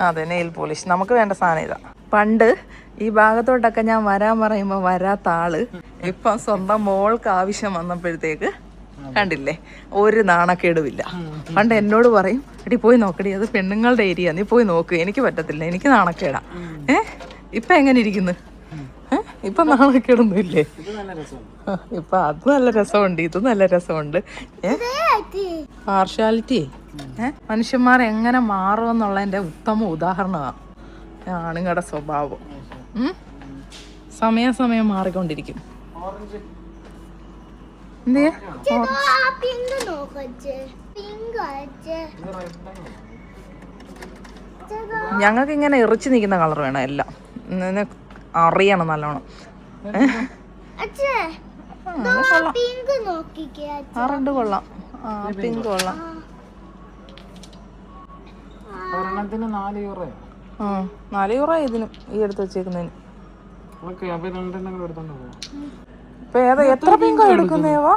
അതെ, nail polish നമുക്ക് വേണ്ട സാധനം ഇതാ. പണ്ട് ഈ ഭാഗത്തോട്ടൊക്കെ ഞാൻ വരാൻ പറയുമ്പോൾ വരാത്ത ആള് ഇപ്പം സ്വന്തം മോൾക്ക് ആവശ്യം വന്നപ്പോഴത്തേക്ക് കണ്ടില്ലേ, ഒരു നാണക്കേടുമില്ല. പണ്ട് എന്നോട് പറയും, എടി പോയി നോക്കടി, അത് പെണ്ണുങ്ങളുടെ ഏരിയ, നീ പോയി നോക്ക്, എനിക്ക് പറ്റത്തില്ല, എനിക്ക് നാണക്കേടാ. ഇപ്പം എങ്ങനെ ഇരിക്കുന്നു? ഇപ്പം നാണക്കേടൊന്നും ഇല്ലേ? ഇപ്പം അത് നല്ല രസമുണ്ട്, ഇത് നല്ല രസമുണ്ട്. പാർഷ്യാലിറ്റി മനുഷ്യന്മാർ എങ്ങനെ മാറുമെന്നുള്ളതിൻ്റെ ഉത്തമ ഉദാഹരണമാണ് ആണുങ്ങളുടെ സ്വഭാവം. സമയാസമയം മാറിക്കൊണ്ടിരിക്കും. ഞങ്ങൾക്ക് ഇങ്ങനെ ഇറച്ചി നിൽക്കുന്ന കളർ വേണം എല്ലാം, അറിയണം നല്ലോണം. ആ റെഡ് കൊള്ളാം, പിങ്ക് കൊള്ളാം. 4 യൂറോ ഇതിനും ഈ എടുത്ത് വെച്ചേക്കുന്നതിന്. ഇപ്പൊ ഏതാ, എത്ര പിങ്കോ എടുക്കുന്നേവാ?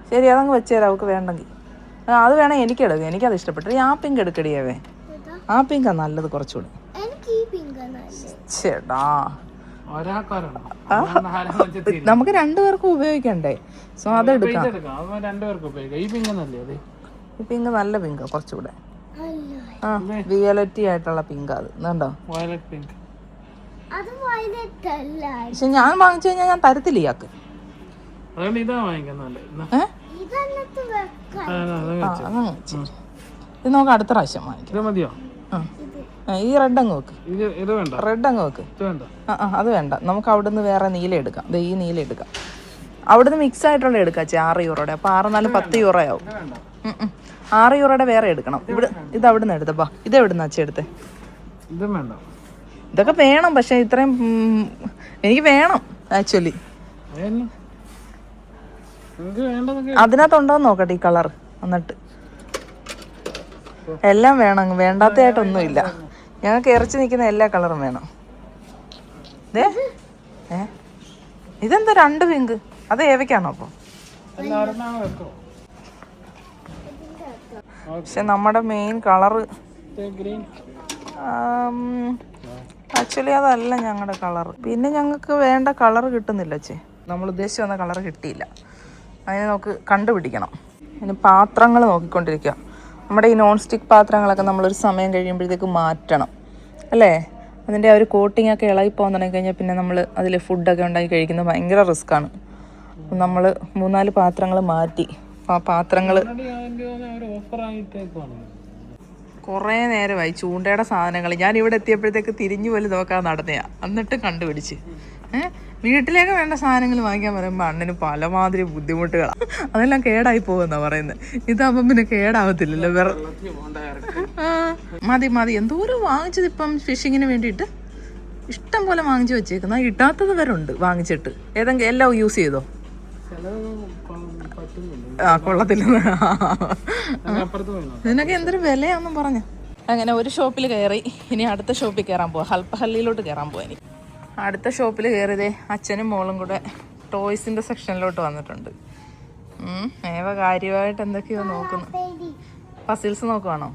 ശരി, അതങ്ങ് വെച്ചേരാ അവൾക്ക് വേണ്ടെങ്കിൽ. അത് വേണേ എനിക്ക് എടുക്കാം, എനിക്കത് ഇഷ്ടപ്പെട്ടു. ആ പിങ്ക് എടുക്കടിയാവേ, ആ പിങ്കാ നല്ലത് കുറച്ചുകൂടി. ചേട്ടാ നമുക്ക് 2 പേർക്കും ഉപയോഗിക്കണ്ടേ, സോ അതെടുക്കാം. ഈ പിങ്ക് നല്ല പിങ്കാ കുറച്ചുകൂടെ. വിയോലറ്റി ആയിട്ടുള്ള പിങ്ക് അത് കണ്ടോ. പക്ഷെ ഞാൻ വാങ്ങിച്ചു കഴിഞ്ഞാൽ ഞാൻ തരത്തില്ല ഇയാൾക്ക്. ഇത് നമുക്ക് അടുത്ത പ്രാവശ്യം വാങ്ങിക്കാം. ഈ റെഡ് അങ്ങ് വെക്ക്, റെഡ് അങ്ങ് വെക്ക്. അത് വേണ്ട, നമുക്ക് അവിടുന്ന് വേറെ നീല എടുക്കാം. ഈ നീല എടുക്കാം, അവിടുന്ന് മിക്സ് ആയിട്ടുള്ള എടുക്കാം. 6 യൂറോയുടെ. അപ്പൊ 6 4 10 യൂറോ ആവും. 6 യൂറോയുടെ വേറെ എടുക്കണം. ഇത് അവിടുന്ന് എടുത്തപ്പാ. ഇത് എവിടുന്ന് അച്ഛ എടുത്തേ? ഇതൊക്കെ വേണം, പക്ഷെ ഇത്രയും എനിക്ക് വേണം ആക്ച്വലി. അതിനകത്തുണ്ടോന്ന് നോക്കട്ടെ ഈ കളർ. എന്നിട്ട് എല്ലാം വേണം, വേണ്ടാത്തതായിട്ടൊന്നും ഇല്ല. ഞങ്ങൾക്ക് ഇറച്ചി നിൽക്കുന്ന എല്ലാ കളറും വേണം. ഇതെന്താ 2 പിങ്ക്? അത് ഏവയ്ക്കാണോ അപ്പൊ? പക്ഷെ നമ്മുടെ മെയിൻ കളറ് ആക്ച്വലി അതല്ല ഞങ്ങളുടെ കളർ. പിന്നെ ഞങ്ങൾക്ക് വേണ്ട കളർ കിട്ടുന്നില്ല ചേ, നമ്മൾ ഉദ്ദേശിച്ച് വന്ന കളർ കിട്ടിയില്ല. അതിനെ നമുക്ക് കണ്ടുപിടിക്കണം. ഇനി പാത്രങ്ങൾ നോക്കിക്കൊണ്ടിരിക്കുക. നമ്മുടെ ഈ നോൺ സ്റ്റിക്ക് പാത്രങ്ങളൊക്കെ നമ്മളൊരു സമയം കഴിയുമ്പോഴത്തേക്ക് മാറ്റണം അല്ലേ? അതിൻ്റെ ആ ഒരു കോട്ടിങ്ങൊക്കെ ഇളകിപ്പോകാൻ തുടങ്ങി കഴിഞ്ഞാൽ പിന്നെ നമ്മൾ അതിൽ ഫുഡൊക്കെ ഉണ്ടാക്കി കഴിക്കുന്നത് ഭയങ്കര റിസ്ക്കാണ്. നമ്മൾ 3-4 പാത്രങ്ങൾ മാറ്റി. ആ പാത്രങ്ങൾ കുറേ നേരമായി. ചൂണ്ടയുടെ സാധനങ്ങൾ ഞാൻ ഇവിടെ എത്തിയപ്പോഴത്തേക്ക് തിരിഞ്ഞു പോലും നോക്കാൻ നടന്നയാ, എന്നിട്ട് കണ്ടുപിടിച്ച്. വീട്ടിലേക്ക് വേണ്ട സാധനങ്ങൾ വാങ്ങിക്കാൻ പറയുമ്പോൾ അണ്ണന് പലമാതിരി ബുദ്ധിമുട്ടുകളാണ്. അതെല്ലാം കേടായി പോകുമെന്നാണ് പറയുന്നത്. ഇതാകുമ്പം പിന്നെ കേടാവത്തില്ലല്ലോ. മതി എന്തോരം വാങ്ങിച്ചത് ഇപ്പം ഫിഷിങ്ങിന് വേണ്ടിയിട്ട്. ഇഷ്ടം പോലെ വാങ്ങിച്ചു വെച്ചേക്കുന്ന, ഇടാത്തത് വരെ ഉണ്ട് വാങ്ങിച്ചിട്ട്. ഏതെങ്കിലും എല്ലാം യൂസ് ചെയ്തോ? കൊള്ളത്തില്ല. ഇതിനൊക്കെ എന്തൊരു വിലയാണെന്നും പറഞ്ഞു. അങ്ങനെ ഒരു ഷോപ്പിൽ കയറി, ഇനി അടുത്ത ഷോപ്പിൽ കയറാൻ പോവാം. ഹൽപ്പഹല്ലിയിലോട്ട് കയറാൻ പോവാ. ഇനി അടുത്ത ഷോപ്പിൽ കയറിയതേ അച്ഛനും മോളും കൂടെ ടോയ്സിന്റെ സെക്ഷനിലോട്ട് വന്നിട്ടുണ്ട്. കാര്യമായിട്ട് എന്തൊക്കെയോ നോക്കുന്നു. പസിൽസ് നോക്കുവാണോ?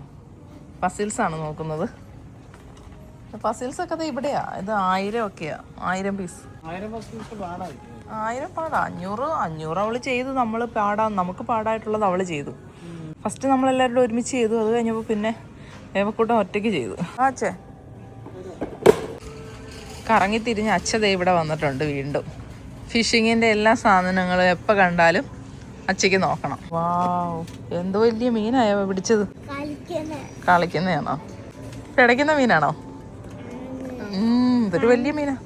പസിൽസാണ് നോക്കുന്നത്. പസിൽസൊക്കെ ഇവിടെയാ. ഇത് 1000 ഒക്കെയാ. 1000 പീസ്. 1000 പാടാ. 500 അവള് ചെയ്തു. നമുക്ക് പാടായിട്ടുള്ളത് അവള് ചെയ്തു. ഫസ്റ്റ് നമ്മളെല്ലാവരും ഒരുമിച്ച് ചെയ്തു. അത് കഴിഞ്ഞപ്പോൾ പിന്നെ ഏവക്കൂട്ടം ഒറ്റയ്ക്ക് ചെയ്തു. അച്ഛേ കറങ്ങി തിരിഞ്ഞ് അച്ഛതേ ഇവിടെ വന്നിട്ടുണ്ട് വീണ്ടും. ഫിഷിങ്ങിൻ്റെ എല്ലാ സാധനങ്ങളും എപ്പോൾ കണ്ടാലും അച്ഛയ്ക്ക് നോക്കണം. വാവ്, എന്തോ വലിയ മീനായോ പിടിച്ചത്? കളിക്കുന്നതാണോ? പിടയ്ക്കുന്ന മീനാണോ? ഇതൊരു വലിയ മീനാ.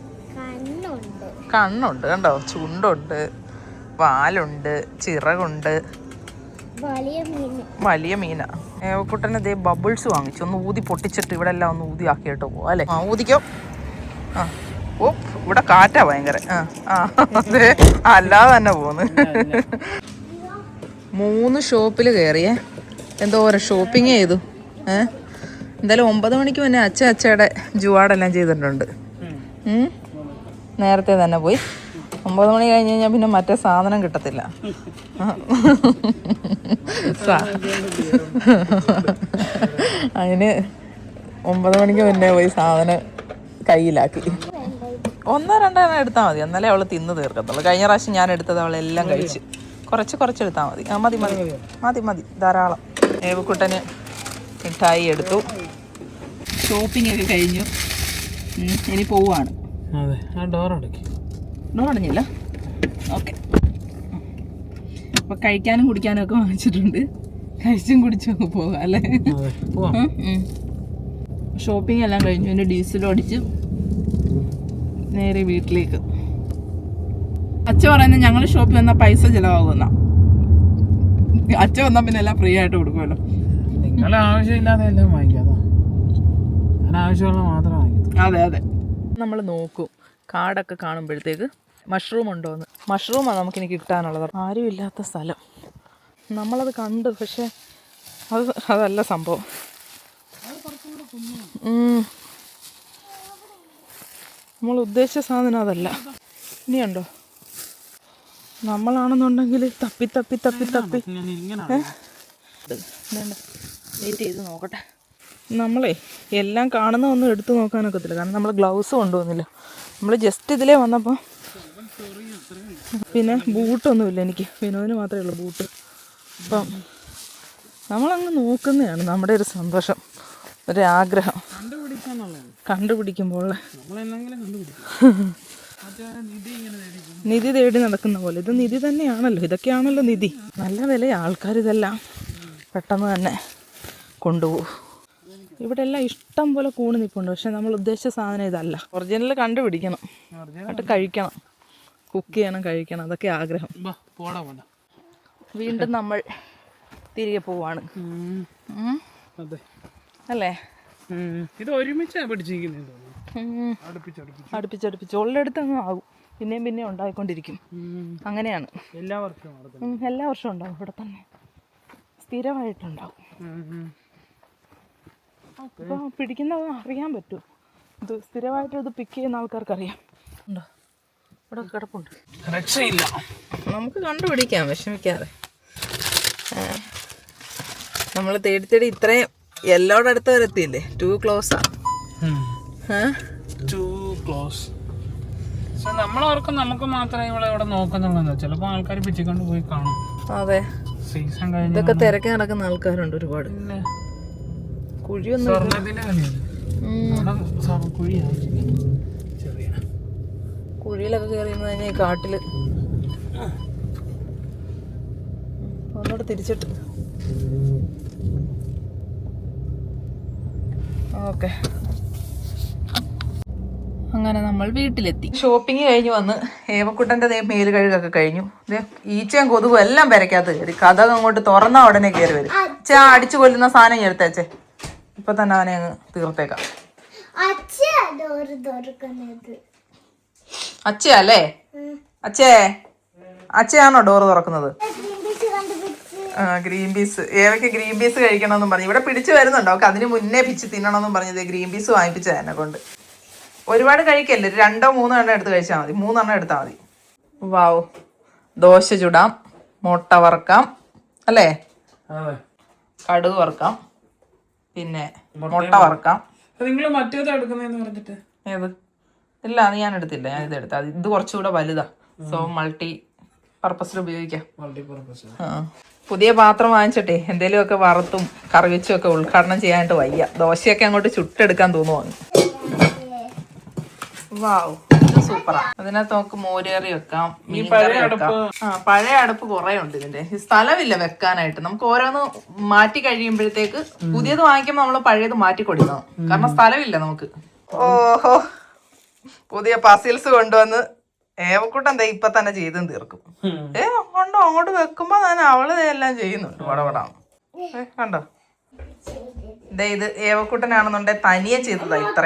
കണ്ണുണ്ട് കണ്ടോ, ചുണ്ടുണ്ട്, വാലുണ്ട്, ചിറകുണ്ട്. വലിയ മീനാ. ഏവക്കുട്ടന് ഇതേ ബബിൾസ് വാങ്ങിച്ചു. ഒന്ന് ഊതി പൊട്ടിച്ചിട്ട് ഇവിടെ എല്ലാം ഒന്ന് ഊതി ആക്കിയിട്ട് പോവാം അല്ലേ? ഊതിക്കോ. ഓ, ഇവിടെ കാറ്റാ ഭയങ്കര. അതെ, അല്ലാതെ തന്നെ പോന്ന്. 3 ഷോപ്പിൽ കയറിയേ. എന്തോരം ഷോപ്പിങ് ചെയ്തു. എന്തായാലും 9 മണിക്ക് മുന്നേ അച്ഛയുടെ ജുവാടെല്ലാം ചെയ്തിട്ടുണ്ട്. നേരത്തെ തന്നെ പോയി. 9 മണി കഴിഞ്ഞ് കഴിഞ്ഞാൽ പിന്നെ മറ്റേ സാധനം കിട്ടത്തില്ല. അതിന് 9 മണിക്ക് മുന്നേ പോയി സാധനം കയ്യിലാക്കി. 1-2 എണ്ണം എടുത്താൽ മതി, എന്നാലേ അവള് തിന്ന് തീർക്കത്തുള്ളൂ. കഴിഞ്ഞ പ്രാവശ്യം ഞാൻ എടുത്തത് അവളെല്ലാം കഴിച്ച്. കുറച്ചെടുത്താൽ മതി. മതി മതി മതി മതി ധാരാളം. ഏവക്കുട്ടന് മിഠായി എടുത്തു. ഷോപ്പിംഗ് ഒക്കെ കഴിഞ്ഞു. ഇനി പോവാണ്. ഡോർ അടഞ്ഞില്ല. ഓക്കെ. അപ്പോൾ കഴിക്കാനും കുടിക്കാനും ഒക്കെ വാങ്ങിച്ചിട്ടുണ്ട്. കഴിച്ചും കുടിച്ചും ഒക്കെ പോകാം അല്ലേ? ഷോപ്പിംഗ് എല്ലാം കഴിഞ്ഞു. എൻ്റെ ഡീസലും അടിച്ച് നേരെ വീട്ടിലേക്ക്. അച്ഛൻ പറയുന്നത് ഞങ്ങൾ ഷോപ്പിൽ വന്നാൽ പൈസ ചിലവാകുന്ന. അച്ഛൻ വന്നാൽ പിന്നെ എല്ലാം ഫ്രീ ആയിട്ട് കൊടുക്കുമല്ലോ. നിങ്ങൾ ആവശ്യമില്ലാതെ എല്ലാം വാങ്ങിക്കാതെ ആവശ്യമുള്ള മാത്രം വാങ്ങിക്കും. അതെ. നമ്മൾ നോക്കും കാർഡൊക്കെ കാണുമ്പോഴത്തേക്ക് മഷ്റൂം ഉണ്ടോയെന്ന്. മഷ്റൂമാണ് നമുക്കിനി കിട്ടാനുള്ളത്. ആരും ഇല്ലാത്ത സ്ഥലം. നമ്മളത് കണ്ടു, പക്ഷെ അതല്ല സംഭവം. നമ്മൾ ഉദ്ദേശിച്ച സാധനം അതല്ല. ഇനിയുണ്ടോ? നമ്മളാണെന്നുണ്ടെങ്കിൽ തപ്പി വെയിറ്റ് ചെയ്ത് നോക്കട്ടെ. നമ്മളെ എല്ലാം കാണുന്ന ഒന്നും എടുത്തു നോക്കാനൊക്കത്തില്ല, കാരണം നമ്മൾ ഗ്ലൗസ് കൊണ്ടുവന്നില്ല. നമ്മൾ ജസ്റ്റ് ഇതിലേ വന്നപ്പോൾ പിന്നെ ബൂട്ടൊന്നുമില്ല എനിക്ക്. വിനോദിന് മാത്രമേ ഉള്ളൂ ബൂട്ട്. അപ്പം നമ്മളങ്ങ് നോക്കുന്നതാണ് നമ്മുടെ ഒരു സന്തോഷം, ഒരാഗ്രഹം. കണ്ടുപിടിക്കുമ്പോൾ നിധി തേടി നടക്കുന്ന പോലെ ഇത് നിധി തന്നെയാണല്ലോ. ഇതൊക്കെയാണല്ലോ നിധി. നല്ല വില. ആൾക്കാർ ഇതെല്ലാം പെട്ടെന്ന് തന്നെ കൊണ്ടുപോകും. ഇവിടെ എല്ലാം ഇഷ്ടം പോലെ കൂണ് നിൽപ്പുണ്ട്, പക്ഷെ നമ്മൾ ഉദ്ദേശിച്ച സാധനം ഇതല്ല. ഒറിജിനൽ കണ്ടുപിടിക്കണം, എന്നിട്ട് കഴിക്കണം, കുക്ക് ചെയ്യണം, കഴിക്കണം. അതൊക്കെ ആഗ്രഹം. വീണ്ടും നമ്മൾ തിരികെ പോവാണ് അല്ലേ? ഇത് ഒരുമിച്ച് അടുപ്പിച്ചടുപ്പിച്ച് ഉള്ളെടുത്ത് അങ്ങ് ആകും. പിന്നെയും ഉണ്ടായിക്കൊണ്ടിരിക്കും. അങ്ങനെയാണ്. എല്ലാ വർഷവും ഉണ്ടാവും. ഇവിടെ തന്നെ സ്ഥിരമായിട്ടുണ്ടാവും. അപ്പോൾ പിടിക്കുന്നത് അറിയാൻ പറ്റും. ഇത് സ്ഥിരമായിട്ട് ഇത് പിക്ക് ചെയ്യുന്ന ആൾക്കാർക്കറിയാം. ഉണ്ടോ? ഇവിടെ കിടപ്പുണ്ട്. രക്ഷയില്ല. നമുക്ക് കണ്ടുപിടിക്കാം, വിഷമിക്കാതെ. നമ്മൾ തേടി ഇത്രയും എല്ലാവരുടെ അടുത്ത് വരെ എത്തിയില്ലേ? ടു ക്ലോസാ. നമ്മളോർക്കും നമുക്ക് മാത്രമേ ഇവിടെ നോക്കുന്നുള്ളൂ. ചിലപ്പോൾ ആൾക്കാർ പിച്ചിക്കൊണ്ട് പോയി കാണും. അതെ, സീസൺ കഴിഞ്ഞ് ഇതൊക്കെ തിരക്കി നടക്കുന്ന ആൾക്കാരുണ്ട് ഒരുപാട്. കുഴിയൊന്നും കുഴിയിലൊക്കെ കയറിയെന്ന് കഴിഞ്ഞാൽ ഈ കാട്ടില് ഒന്നോട് തിരിച്ചിട്ട്. ഓക്കെ, അങ്ങനെ നമ്മൾ വീട്ടിലെത്തി. ഷോപ്പിംഗ് കഴിഞ്ഞ് വന്ന് ഏവക്കുട്ടൻ്റെ മേല് കഴുകൊക്കെ കഴിഞ്ഞു. ഈച്ചയും കൊതുകും എല്ലാം പെരക്കകത്ത് കയറി. കഥ അങ്ങോട്ട് തുറന്ന ഉടനെ കയറി വരും. ചേ അടിച്ചു കൊല്ലുന്ന സാധനം എടുത്തേച്ചേ. ഇപ്പൊ തന്നെ അവനെ അങ്ങ് തീർത്തേക്കാം. അച്ഛയല്ലേ? അച്ഛയാണോ ഡോറ് തുറക്കുന്നത്? Green peas. ഏവയ്ക്ക് ഗ്രീൻ പീസ് കഴിക്കണമെന്നും പറഞ്ഞു. ഇവിടെ പിടിച്ചു വരുന്നുണ്ടോ? അവൾക്ക് അതിന് മുന്നേ പിച്ച് തിന്നണമെന്നും പറഞ്ഞത് ഗ്രീൻ പീസ് വാങ്ങിപ്പിച്ചത് എന്നെ കൊണ്ട്. ഒരുപാട് കഴിക്കല്ലേ, 2-3 എണ്ണം എടുത്ത് കഴിച്ചാൽ മതി. 3 എണ്ണം എടുത്താൽ മതി. വാവ്, ദോശ ചുടാം, മുട്ട വറുക്കാം അല്ലേ, കടുക് വറുക്കാം, പിന്നെ മുട്ട വറുക്കാം. നിങ്ങൾ മറ്റേത് എടുക്കുന്നതെന്ന് പറഞ്ഞിട്ട് ഏത്? ഇല്ല, അത് ഞാൻ എടുത്തില്ല. ഞാൻ ഇത് എടുത്താൽ ഇത് കുറച്ചുകൂടെ വലുതാ. സോ മൾട്ടി പർപ്പസിൽ ഉപയോഗിക്കാം. പുതിയ പാത്രം വാങ്ങിച്ചിട്ടെ എന്തേലുമൊക്കെ വറുത്തും കറിവെച്ചും ഒക്കെ ഉദ്ഘാടനം ചെയ്യാനായിട്ട് വയ്യ. ദോശയൊക്കെ അങ്ങോട്ട് ചുട്ടെടുക്കാൻ തോന്നുവാണ്. വാവ്, ഇത് സൂപ്പറാ. അതിനകത്ത് നമുക്ക് മോരേറി വെക്കാം, മീൻകറി വെക്കാം. പഴയ അടുപ്പ് കുറെ ഉണ്ട് ഇതിന്റെ. സ്ഥലമില്ല വെക്കാനായിട്ട്. നമുക്ക് ഓരോന്ന് മാറ്റി കഴിയുമ്പോഴത്തേക്ക് പുതിയത് വാങ്ങിക്കുമ്പോൾ നമ്മൾ പഴയത് മാറ്റി കൊടുക്കണം, കാരണം സ്ഥലമില്ല നമുക്ക്. ഓഹോ, പുതിയ പസിൽസ് കൊണ്ടുവന്ന് ഏവക്കൂട്ടം എന്താ ഇപ്പൊ തന്നെ ചെയ്തും തീർക്കും. കൊണ്ടോ അങ്ങോട്ട് വെക്കുമ്പോ ഞാൻ അവള് എല്ലാം ചെയ്യുന്നുണ്ട്. വടവടാണ് കണ്ടോ. ഇത് ഏവക്കൂട്ടനാണെന്നുണ്ടെ തനിയെ ചെയ്തതാ. ഇത്ര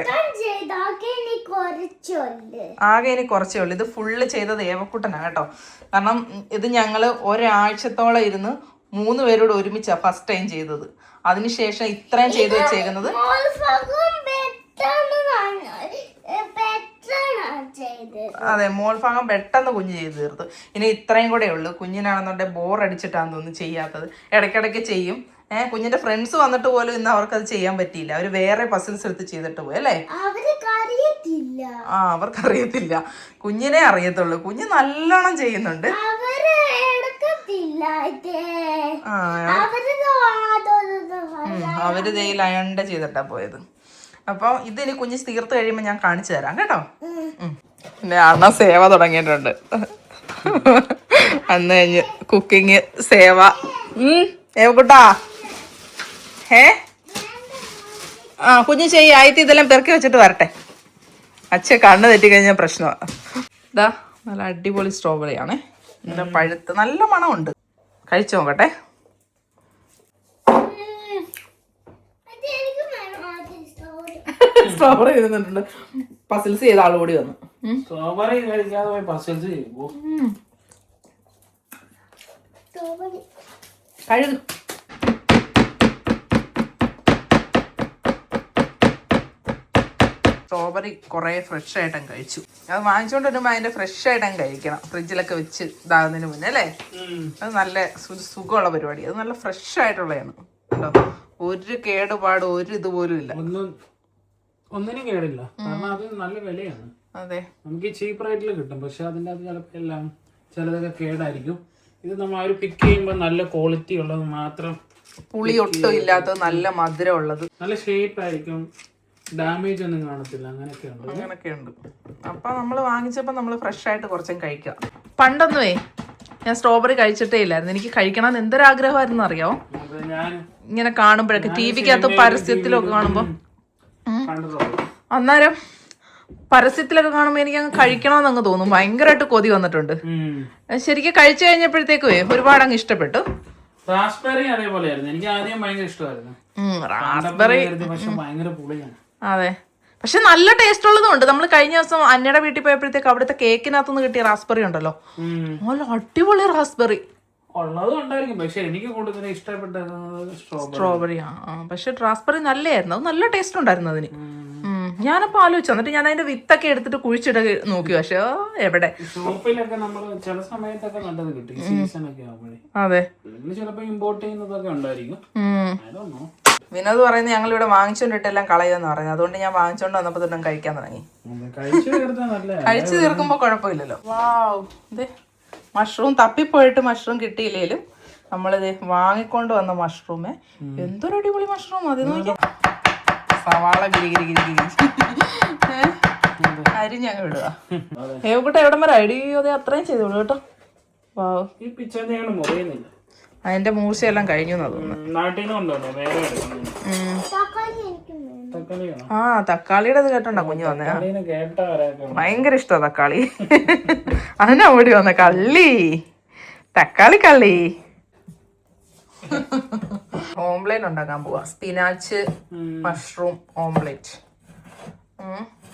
ആകെ ഇനി കുറച്ചേ ഉള്ളു. ഇത് ഫുള്ള് ചെയ്തത് ഏവക്കൂട്ടനാ കേട്ടോ. കാരണം ഇത് ഞങ്ങള് ഒരാഴ്ചത്തോളം ഇരുന്ന് 3 പേരോട് ഒരുമിച്ചാ ഫസ്റ്റ് ടൈം ചെയ്തത്. അതിനുശേഷം ഇത്രയും ചെയ്ത് വെച്ചേക്കുന്നത് അതെ, മോൾ ഭാഗം പെട്ടെന്ന് കുഞ്ഞ് ചെയ്ത് തീർത്തു. ഇനി ഇത്രയും കൂടെ ഉള്ളു. കുഞ്ഞിനാണെന്നുണ്ടെ ബോർ അടിച്ചിട്ടാന്ന് തോന്നുന്നു ചെയ്യാത്തത്. ഇടയ്ക്കിടയ്ക്ക് ചെയ്യും. കുഞ്ഞിന്റെ ഫ്രണ്ട്സ് വന്നിട്ട് പോലും ഇന്ന് അവർക്ക് അത് ചെയ്യാൻ പറ്റിയില്ല. അവര് വേറെ പസിൽസ് എടുത്ത് ചെയ്തിട്ട് പോയി അല്ലേ. അവർക്ക് അറിയത്തില്ല, കുഞ്ഞിനെ അറിയത്തുള്ളൂ. കുഞ്ഞ് നല്ലോണം ചെയ്യുന്നുണ്ട്. അവര് ലയണ്ട ചെയ്തിട്ടാ പോയത്. അപ്പൊ ഇതിന് കുഞ്ഞ് തീർത്ത് കഴിയുമ്പോ ഞാൻ കാണിച്ചു തരാം കേട്ടോ. പിന്നെ അണ്ണ സേവ തുടങ്ങിയിട്ടുണ്ട്. അന്ന് കഴിഞ്ഞ് കുക്കിങ് സേവ. ഏവക്കുട്ടാ കുഞ്ഞ് ചെയ്യ. ആയിട്ട് ഇതെല്ലാം പെറുക്കി വെച്ചിട്ട് വരട്ടെ. അച്ഛൻ കണ്ണ് തെറ്റിക്കഴിഞ്ഞാൽ പ്രശ്നമാണ്. ഇതാ നല്ല അടിപൊളി സ്ട്രോബെറി ആണേ. നല്ല പഴുത്ത് നല്ല മണമുണ്ട്. കഴിച്ചു നോക്കട്ടെ. സ്ട്രോബെറി ഇരുന്നിട്ടുണ്ട്. പസിൽസ് ചെയ്ത ആൾ കൂടി വന്നു. സ്ട്രോബെറി കഴിക്കാതെ പോയി പസിൽസ് ചെയ്യുമ്പോ കഴുകു. സ്ട്രോബെറി കുറേ ഫ്രഷ് ആയിട്ടും കഴിച്ചു. അത് വാങ്ങിച്ചുകൊണ്ട് വരുമ്പോൾ അതിന്റെ ഫ്രഷ് ആയിട്ടും കഴിക്കണം. ഫ്രിഡ്ജിലൊക്കെ വെച്ച് ഇതാകുന്നതിന് മുന്നേ അല്ലേ. അത് നല്ല സുഖമുള്ള പരിപാടി. അത് നല്ല ഫ്രഷ് ആയിട്ടുള്ളതാണ് കേട്ടോ. ഒരു കേടുപാട് ഒരു ഇതുപോലും ഇല്ല. ഒന്നിനും കേടില്ല. കാരണം അത് നല്ല വിലയാണ്. അതെ, നമുക്ക് ചീപ്പ് റേറ്റിൽ കിട്ടും. പക്ഷെ അതിൻ്റെ അത് ചിലപ്പോൾ എല്ലാം ചിലതൊക്കെ കേടായിരിക്കും. ഇത് നമ്മൾ ആ ഒരു പിക്ക് ചെയ്യുമ്പോൾ നല്ല ക്വാളിറ്റി ഉള്ളത് മാത്രം, പുളി ഒട്ടും ഇല്ലാത്തത്, നല്ല മധുരം ഉള്ളത്, നല്ല ഷേപ്പ് ആയിരിക്കും, ഡാമേജ് ഒന്നും കാണത്തില്ല. അങ്ങനെയൊക്കെയുണ്ട്. അപ്പൊ നമ്മൾ വാങ്ങിച്ചപ്പോൾ നമ്മൾ ഫ്രഷ് ആയിട്ട് കുറച്ചും കഴിക്കുക. പണ്ടൊന്നുമേ ഞാൻ സ്ട്രോബെറി കഴിച്ചിട്ടേ ഇല്ലായിരുന്നു. എനിക്ക് കഴിക്കണമെന്ന് എന്തൊരാഗ്രഹമായിരുന്നു അറിയാമോ. ഇങ്ങനെ കാണുമ്പോഴൊക്കെ ടിവിക്കകത്ത് പരസ്യത്തിലൊക്കെ കാണുമ്പോ, അന്നേരം പരസ്യത്തിലൊക്കെ കാണുമ്പോൾ എനിക്ക് അങ്ങ് കഴിക്കണമെന്ന് അങ്ങ് തോന്നും. ഭയങ്കരമായിട്ട് കൊതി വന്നിട്ടുണ്ട്. ശരിക്കും കഴിച്ചു കഴിഞ്ഞപ്പോഴത്തേക്കുവേ ഒരുപാട് അങ്ങ് ഇഷ്ടപ്പെട്ടു. റാസ്ബെറി അതേപോലെയായിരുന്നു. എനിക്ക് ആദ്യം ഭയങ്കര ഇഷ്ടമായിരുന്നു റാസ്ബെറി. പക്ഷെ ഭയങ്കര പുളിയാണ്. അതെ, പക്ഷെ നല്ല ടേസ്റ്റ് ഉള്ളതും ഉണ്ട്. നമ്മൾ കഴിഞ്ഞ ദിവസം അന്നയുടെ വീട്ടിൽ പോയപ്പോഴത്തേക്ക് അവിടുത്തെ കേക്കിനകത്തുനിന്ന് കിട്ടിയ റാസ്ബെറി ഉണ്ടല്ലോ, നല്ല അടിപൊളി റാസ്ബെറി ഉള്ളതും ഉണ്ടായിരിക്കും. പക്ഷെ എനിക്ക് കൂടുതൽ ഇഷ്ടപ്പെട്ടത് സ്ട്രോബെറി. പക്ഷെ റാസ്ബെറി നല്ലതായിരുന്നു. അത് നല്ല ടേസ്റ്റ് ഉണ്ടായിരുന്നു അതിന്. ഞാനപ്പോ ആലോചിച്ചു. എന്നിട്ട് ഞാൻ അതിന്റെ വിത്തൊക്കെ എടുത്തിട്ട് കുഴിച്ചിട നോക്കി. പക്ഷെ എവിടെ ഷോപ്പിലൊക്കെ നമ്മൾ ചില സമയത്തൊക്കെ നല്ലത് കിട്ടും. സീസൺ ഒക്കെ ആവുമ്പോഴേ. അതെ, ചിലപ്പോ ഇമ്പോർട്ട് ചെയ്യുന്നതൊക്കെ ഉണ്ടായിരിക്കും. വിനോദ് പറയുന്നത് ഞങ്ങൾ ഇവിടെ വാങ്ങിച്ചോണ്ടിട്ട് എല്ലാം കളയുമെന്ന് പറഞ്ഞു. അതുകൊണ്ട് ഞാൻ വാങ്ങിച്ചോണ്ട് വന്നപ്പോ തന്നെ കഴിക്കാൻ തുടങ്ങി. കഴിച്ചു തീർക്കുമ്പോ കുഴപ്പമില്ലല്ലോ. വാവ്, ഇതേ മഷ്റൂം തപ്പിപ്പോയിട്ട് മഷ്റൂം കിട്ടിയില്ലേലും നമ്മളിത് വാങ്ങിക്കൊണ്ട് വന്ന മഷ്റൂമേ എന്തൊരു അടിപൊളി മഷ്റൂം. അത് നോക്കി സവാള അരിഞ്ഞ് ഞങ്ങൾ വിടുക. ഏവക്കൂട്ടെ എവിടം വരെ ഐഡിയോ അതെ അത്രയും ചെയ്തോളൂ കേട്ടോ. വാവ്, അതിന്റെ മൂർച്ചയെല്ലാം കഴിഞ്ഞു തക്കാളിയുടെ ഇത് കേട്ടോണ്ടാ കുഞ്ഞു വന്നേ. ഭയങ്കര ഇഷ്ടമാണ് തക്കാളി. അതിനാ ഓടി വന്ന കള്ളി, തക്കാളി കള്ളി. ഓംലേറ്റ് ഉണ്ടാക്കാൻ പോവാ. Spinach mushroom omelette.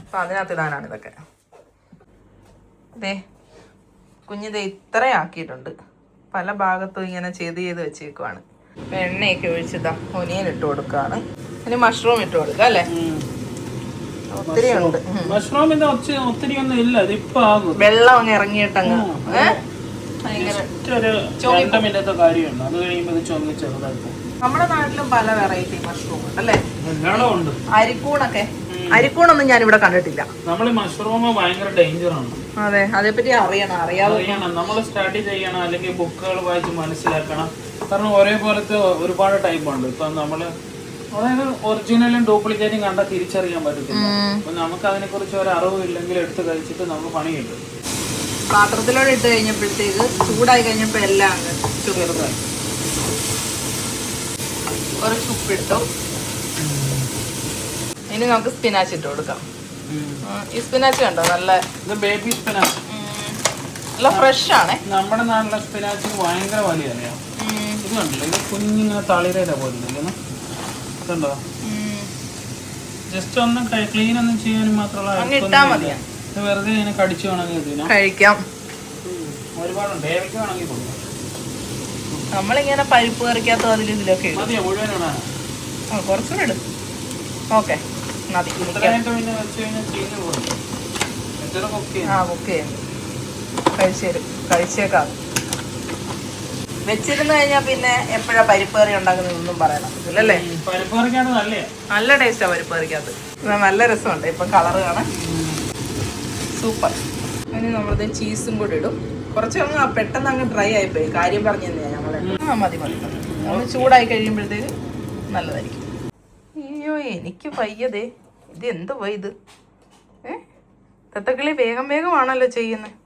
അപ്പൊ അതിനകത്ത് ഇടാനാണ് ഇതൊക്കെ. അതെ, കുഞ്ഞിത് ഇത്രയും ആക്കിയിട്ടുണ്ട്. പല ഭാഗത്തും ഇങ്ങനെ ചെയ്ത് വെച്ചേക്കുവാണ്. എണ്ണയൊക്കെ ഒഴിച്ചതാ ഒനിയൻ ഇട്ട് കൊടുക്കാണ്. ഇനി മഷ്റൂം ഇട്ട് കൊടുക്കുക അല്ലേ. ഒത്തിരി ഉണ്ട്. വെള്ളം അങ്ങ് ഇറങ്ങിയിട്ടങ്ങ് നമ്മുടെ നാട്ടിലും പല വെറൈറ്റി മഷ്റൂം ഉണ്ട് അല്ലേ. അരിക്കൂണൊക്കെ. അരിക്കൂണൊന്നും ഞാൻ ഇവിടെ കണ്ടിട്ടില്ല. നമ്മൾ മഷ്റൂം ഭയങ്കര ഡേഞ്ചർ ആണ്. അതെ, അതേപ്പറ്റി അറിയണം. നമ്മൾ സ്റ്റഡി ചെയ്യണം, അല്ലെങ്കിൽ ബുക്കുകൾ വായിച്ച് മനസ്സിലാക്കണം. കാരണം ഒരേപോലത്തെ ഒരുപാട് ടൈപ്പ് ഉണ്ട്. ഇപ്പൊ നമ്മള് അതായത് ഒറിജിനലും ഡ്യൂപ്ലിക്കേറ്റും കണ്ടാൽ തിരിച്ചറിയാൻ പറ്റത്തില്ല. അപ്പൊ നമുക്ക് അതിനെ കുറിച്ച് ഒരു അറിവ് ഇല്ലെങ്കിൽ എടുത്ത് കഴിച്ചിട്ട് നമുക്ക് പണി കിട്ടും. പാത്രത്തിലോടെ ഇട്ട് കഴിഞ്ഞപ്പോഴത്തേക്ക് ചൂടായി കഴിഞ്ഞപ്പോ എല്ലാം ചെറുതായി കുറച്ച് ഉപ്പിട്ടു. ഇനി നമുക്ക് സ്പിനാച്ച് ഇട്ട് കൊടുക്കാം. ഈ സ്പിനാച്ച് കണ്ടോ, നല്ല ബേബി സ്പിനാച്ച്, നല്ല ഫ്രഷ് ആണ്. നമ്മുടെ നാട്ടിലെ സ്പിനാച്ച് ഭയങ്കര വലിയ ഇത് കണ്ടില്ല. ഇത് കുഞ്ഞിങ്ങനെ തളിരയില പോലെ ഇതുണ്ടോ. ജസ്റ്റ് ഒന്ന് ക്ലീൻ ഒന്നും ചെയ്യാനും മാത്രമുള്ള വെറുതെ ഇങ്ങനെ കടിച്ചു വേണമെങ്കിൽ കഴിക്കാം. ഒരുപാടുണ്ട്. വേവിക്ക് വേണമെങ്കിൽ കൊടുക്കാം. നമ്മളിങ്ങനെ പരിപ്പ് കറിക്കാത്ത അതിൽ ഇതിലൊക്കെ മുഴുവനാണ്. കുറച്ചുകൂടെ ഇടും. ഓക്കെ, കുക്ക് ചെയ്യാം. കഴിച്ചേക്കാം. വെച്ചിരുന്ന് കഴിഞ്ഞാൽ പിന്നെ എപ്പോഴാ പരിപ്പ് കറി ഉണ്ടാക്കുന്നതൊന്നും പറയാൻ പറ്റില്ല അല്ലേ? പരിപ്പ് കറിക്കാണ് നല്ലേ, നല്ല ടേസ്റ്റാ പരിപ്പ് കറിക്കകത്ത്. നല്ല രസമുണ്ട്. ഇപ്പം കളറ് കാണാൻ സൂപ്പർ. ഇനി നമ്മളിത് ചീസും കൂടി ഇടും. കുറച്ച് അങ്ങ് പെട്ടെന്ന് അങ്ങ് ഡ്രൈ ആയിപ്പോയി. കാര്യം പറഞ്ഞു തന്നെയാ ഞങ്ങള്. മതി മതി. ഒന്ന് ചൂടായി കഴിയുമ്പോഴത്തേക്ക് നല്ലതായിരിക്കും. അയ്യോ എനിക്ക് വയ്യതേ. ഇത് എന്ത് പോയി ഇത്? തത്തക്കിളി വേഗം വേഗമാണല്ലോ ചെയ്യുന്നത്.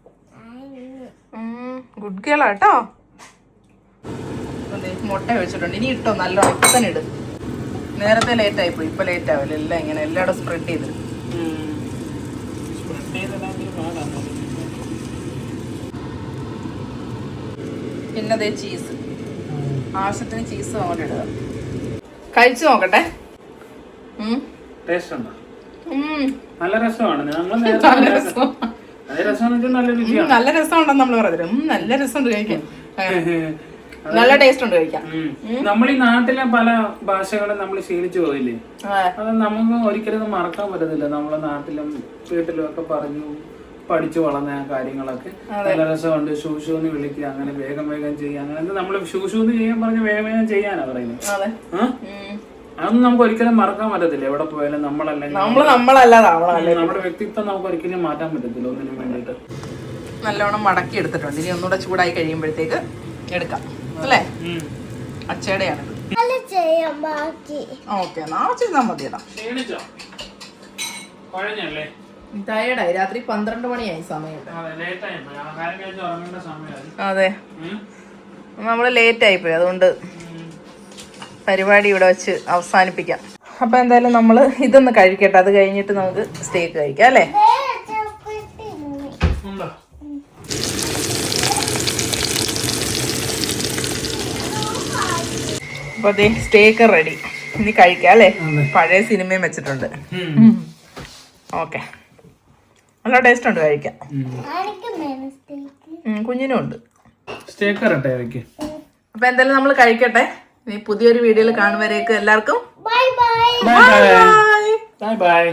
ഗുഡ് ഗേളാ കേട്ടോ. മുട്ട വെച്ചിട്ടുണ്ട്. ഇനി ഇട്ടോ നല്ലോണം ഇപ്പം തന്നെ ഇടും. നേരത്തെ ലേറ്റ് ആയിപ്പോയി, ഇപ്പൊ ലേറ്റ് ആവില്ല. എല്ലാം ഇങ്ങനെ എല്ലായിടും സ്പ്രെഡ് ചെയ്ത്. പിന്നെ അതേ ചീസ്, ആവശ്യത്തിന് ചീസ് അങ്ങോട്ട് ഇടുക. കഴിച്ചു നോക്കട്ടെ. ടേസ്റ്റ് ഉണ്ടോ? നല്ല രസമാണ്. നല്ല രസമുണ്ടെന്ന് നമ്മള് പറഞ്ഞത്. നല്ല രസമുണ്ട് കഴിക്കാൻ. നല്ല ടേസ്റ്റ് ഉണ്ട് കഴിക്കാൻ. നമ്മൾ ഈ നാട്ടിലെ പല ഭാഷകളും നമ്മൾ ശീലിച്ചു പോയില്ലേ, അത് നമുക്ക് ഒരിക്കലും മറക്കാൻ പറ്റത്തില്ല. നമ്മളെ നാട്ടിലും വീട്ടിലും ഒക്കെ പറഞ്ഞു പഠിച്ചു വളർന്ന കാര്യങ്ങളൊക്കെ നല്ല രസമുണ്ട്. ഷൂഷൂന്ന് വിളിക്കുക, അങ്ങനെ വേഗം വേഗം ചെയ്യുക, അങ്ങനെ നമ്മൾ ഷൂഷൂന്ന് ചെയ്യാൻ പറഞ്ഞ് വേഗം വേഗം ചെയ്യാനാ പറയുന്നത്. അതൊന്നും നമുക്ക് ഒരിക്കലും മറക്കാൻ പറ്റത്തില്ല. എവിടെ പോയാലും നമ്മളല്ലെങ്കിൽ നമ്മുടെ വ്യക്തിത്വം നമുക്ക് ഒരിക്കലും മാറ്റാൻ പറ്റത്തില്ല ഒന്നിനും വേണ്ടിയിട്ട്. നല്ലോണം മടക്കി എടുത്തിട്ടുണ്ട്. ഇനി ഒന്നുകൂടെ ചൂടായി കഴിയുമ്പോഴത്തേക്ക് എടുക്കാം അല്ലേ? അച്ചയുടെയാണ്. ഓക്കെ, നാളെ ചെയ്താൽ മതിയടാ. ടയേർഡായി. രാത്രി 12 മണിയായി സമയം. അതെ, നമ്മള് ലേറ്റ് ആയിപ്പോയി. അതുകൊണ്ട് പരിപാടി ഇവിടെ വെച്ച് അവസാനിപ്പിക്കാം. അപ്പൊ എന്തായാലും നമ്മള് ഇതൊന്ന് കഴിക്കട്ടെ. അത് കഴിഞ്ഞിട്ട് നമുക്ക് സ്റ്റേക്ക് കഴിക്കാം അല്ലേ? അപ്പൊ അതെ, സ്റ്റേക്ക് റെഡി. ഇനി കഴിക്കാം അല്ലേ? പഴയ സിനിമയും വെച്ചിട്ടുണ്ട്. ഓക്കെ, നല്ല ടേസ്റ്റ് ഉണ്ട് കഴിക്കാൻ. കുഞ്ഞിനും ഉണ്ട്. അപ്പൊ എന്തായാലും നമ്മൾ കഴിക്കട്ടെ. ഇനി പുതിയൊരു വീഡിയോയിൽ കാണുവരേക്ക് എല്ലാവർക്കും ബൈ ബൈ.